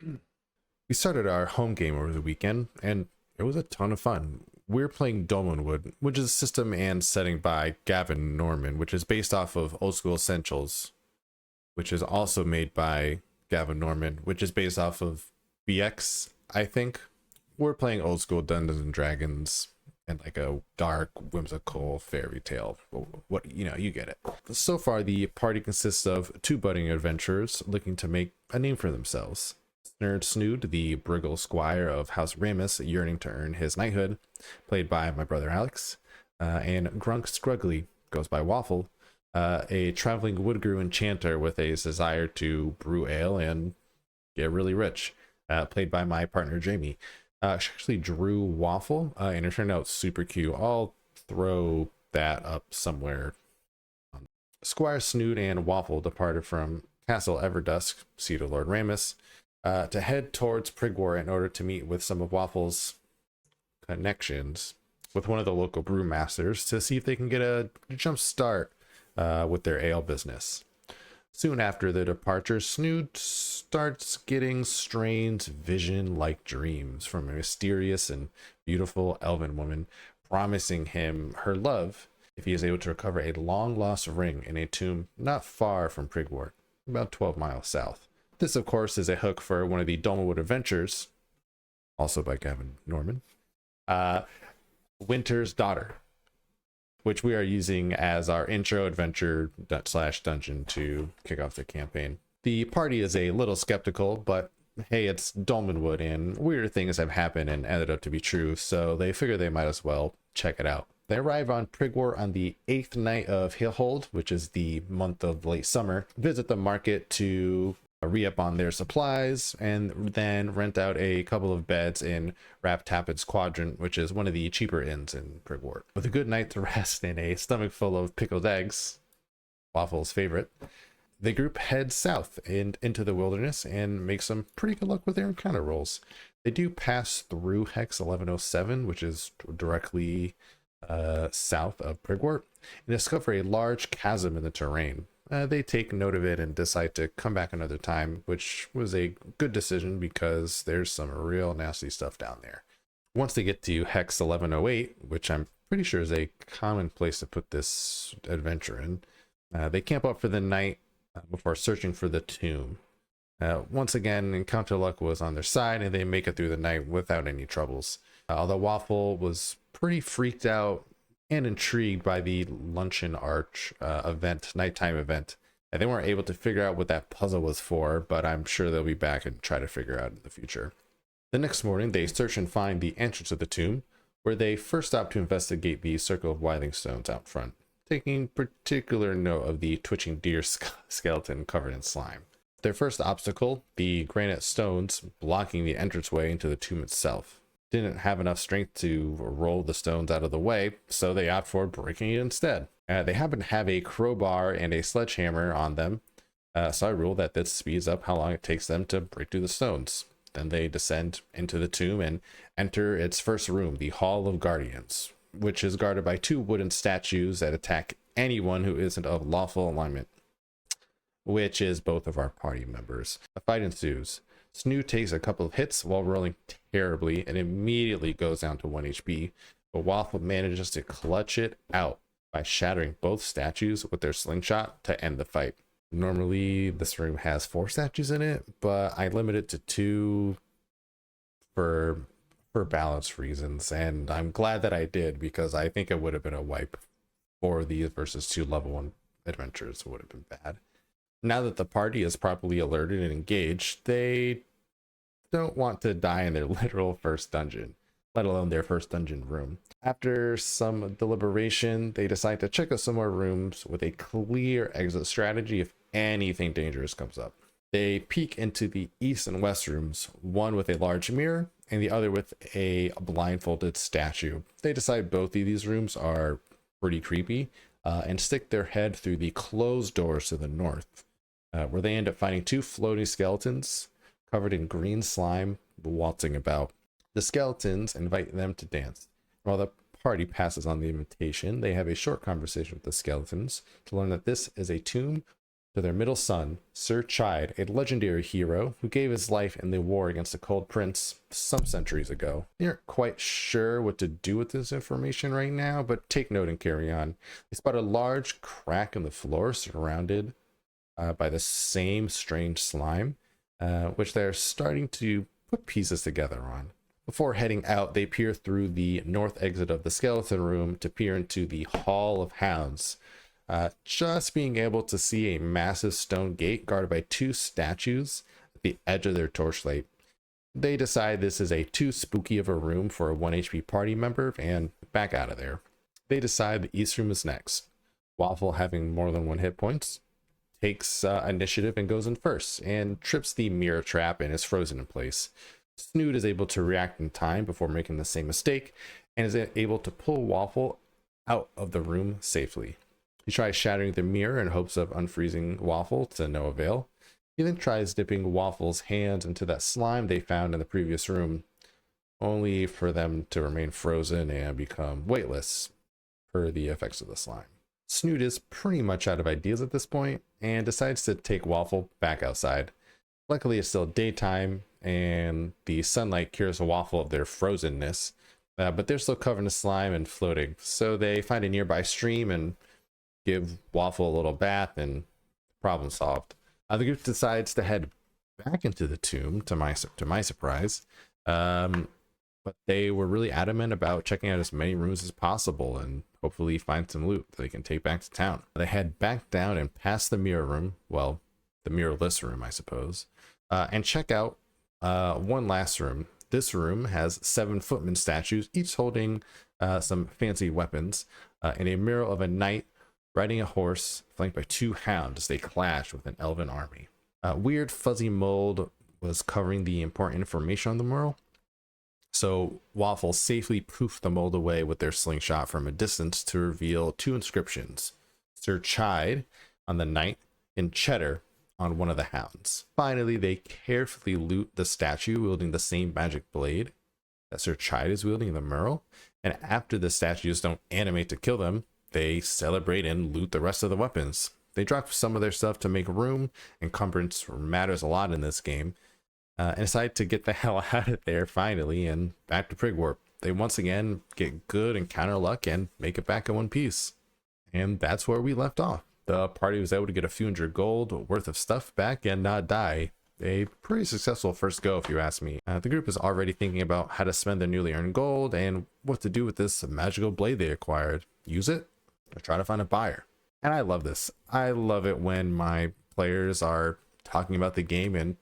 We started our home game over the weekend, and it was a ton of fun. We're playing Dolmenwood, which is a system and setting by Gavin Norman, which is based off of Old School Essentials, which is also made by Gavin Norman, which is based off of BX, I think. We're playing old school Dungeons and Dragons and like a dark, whimsical fairy tale. What you get it. So far, the party consists of two budding adventurers looking to make a name for themselves. Nerd Snood, the Briggle Squire of House Ramus, yearning to earn his knighthood, played by my brother Alex, and Grunk Scruggly goes by Waffle, a traveling woodgrew enchanter with a desire to brew ale and get really rich, played by my partner Jamie. She actually drew Waffle, and it turned out super cute. I'll throw that up somewhere. Squire Snood and Waffle departed from Castle Everdusk, seat of Lord Ramus, to head towards Prigwar in order to meet with some of Waffle's connections with one of the local brewmasters to see if they can get a jump start with their ale business. Soon after their departure, Snood starts getting strange vision-like dreams from a mysterious and beautiful elven woman promising him her love if he is able to recover a long-lost ring in a tomb not far from Prigwar, about 12 miles south. This, of course, is a hook for one of the Dolmenwood adventures, also by Gavin Norman, Winter's Daughter, which we are using as our intro adventure slash dungeon to kick off the campaign. The party is a little skeptical, but hey, it's Dolmenwood and weirder things have happened and ended up to be true, so they figure they might as well check it out. They arrive on Prigwar on the 8th night of Hillhold, which is the month of late summer, visit the market to re-up on their supplies, and then rent out a couple of beds in Rap Tapid's Quadrant, which is one of the cheaper inns in Prigwar. With a good night to rest and a stomach full of pickled eggs, Waffle's favorite, the group heads south and into the wilderness and make some pretty good luck with their encounter rolls. They do pass through Hex 1107, which is directly south of Prigwar, and discover a large chasm in the terrain. They take note of it and decide to come back another time, which was a good decision because there's some real nasty stuff down there. Once they get to Hex 1108, which I'm pretty sure is a common place to put this adventure in, they camp up for the night before searching for the tomb. Once again, encounter luck was on their side and they make it through the night without any troubles. Although Waffle was pretty freaked out and intrigued by the Luncheon Arch nighttime event. And they weren't able to figure out what that puzzle was for, but I'm sure they'll be back and try to figure out in the future. The next morning, they search and find the entrance of the tomb, where they first stop to investigate the circle of withing stones out front, taking particular note of the twitching deer skeleton covered in slime. Their first obstacle, the granite stones blocking the entranceway into the tomb itself, didn't have enough strength to roll the stones out of the way, so they opt for breaking it instead. They happen to have a crowbar and a sledgehammer on them, so I rule that this speeds up how long it takes them to break through the stones. Then they descend into the tomb and enter its first room, the Hall of Guardians, which is guarded by two wooden statues that attack anyone who isn't of lawful alignment, which is both of our party members. A fight ensues. Snood takes a couple of hits while rolling terribly and immediately goes down to 1 HP, but Waffle manages to clutch it out by shattering both statues with their slingshot to end the fight. Normally, this room has 4 statues in it, but I limit it to 2 for balance reasons, and I'm glad that I did because I think it would have been a wipe. 4 of these versus 2 level 1 adventures would have been bad. Now that the party is properly alerted and engaged, they don't want to die in their literal first dungeon, let alone their first dungeon room. After some deliberation, they decide to check out some more rooms with a clear exit strategy if anything dangerous comes up. They peek into the east and west rooms, one with a large mirror and the other with a blindfolded statue. They decide both of these rooms are pretty creepy and stick their head through the closed doors to the north, where they end up finding 2 floating skeletons covered in green slime waltzing about. The skeletons invite them to dance. While the party passes on the invitation, they have a short conversation with the skeletons to learn that this is a tomb to their middle son, Sir Chyde, a legendary hero who gave his life in the war against the Cold Prince some centuries ago. They aren't quite sure what to do with this information right now, but take note and carry on. They spot a large crack in the floor surrounded by the same strange slime, which they're starting to put pieces together on. Before heading out, they peer through the north exit of the skeleton room to peer into the Hall of Hounds. Just being able to see a massive stone gate guarded by two statues at the edge of their torchlight. They decide this is a too spooky of a room for a 1 HP party member and back out of there. They decide the east room is next. Waffle, having more than 1 hit points, takes initiative and goes in first and trips the mirror trap and is frozen in place. Snood is able to react in time before making the same mistake and is able to pull Waffle out of the room safely. He tries shattering the mirror in hopes of unfreezing Waffle, to no avail. He then tries dipping Waffle's hands into that slime they found in the previous room, only for them to remain frozen and become weightless per the effects of the slime. Snood is pretty much out of ideas at this point and decides to take Waffle back outside. Luckily, it's still daytime and the sunlight cures Waffle of their frozenness, but they're still covered in slime and floating, so they find a nearby stream and give Waffle a little bath and problem solved. The group decides to head back into the tomb, to my surprise, but they were really adamant about checking out as many rooms as possible and hopefully find some loot that they can take back to town. They head back down and past the mirror room, well, the mirrorless room, I suppose, and check out one last room. This room has 7 footman statues, each holding some fancy weapons, and a mural of a knight riding a horse flanked by 2 hounds as they clash with an elven army. Weird fuzzy mold was covering the important information on the mural, so Waffle safely poofed the mold away with their slingshot from a distance to reveal 2 inscriptions: Sir Chyde on the knight and Cheddar on one of the hounds. Finally, they carefully loot the statue wielding the same magic blade that Sir Chyde is wielding in the mural, and after the statues don't animate to kill them, they celebrate and loot the rest of the weapons. They drop some of their stuff to make room. Encumbrance matters a lot in this game, and decide to get the hell out of there finally and back to Prigwarp. They once again get good encounter luck and make it back in one piece. And that's where we left off. The party was able to get a few hundred gold worth of stuff back and not die. A pretty successful first go, if you ask me. The group is already thinking about how to spend their newly earned gold and what to do with this magical blade they acquired. Use it or try to find a buyer. And I love this. I love it when my players are talking about the game and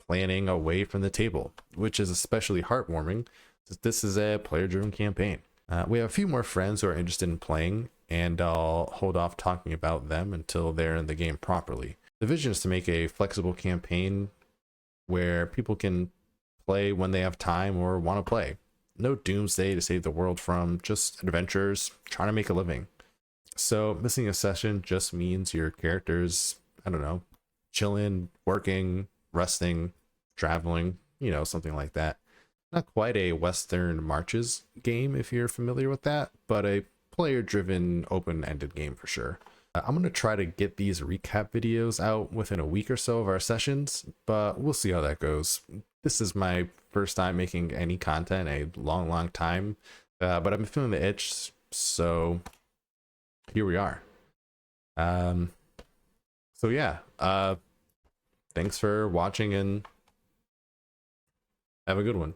planning away from the table, which is especially heartwarming since this is a player-driven campaign. We have a few more friends who are interested in playing, and I'll hold off talking about them until they're in the game properly. The vision is to make a flexible campaign where people can play when they have time or want to play. No doomsday to save the world from, just adventurers trying to make a living. So missing a session just means your character's, I don't know, chilling, working, resting, traveling, something like that. Not quite a Western Marches game if you're familiar with that, but a player-driven, open-ended game for sure. I'm going to try to get these recap videos out within a week or so of our sessions, but we'll see how that goes. This is my first time making any content in a long time, but I've been feeling the itch, so here we are. So yeah, thanks for watching and have a good one.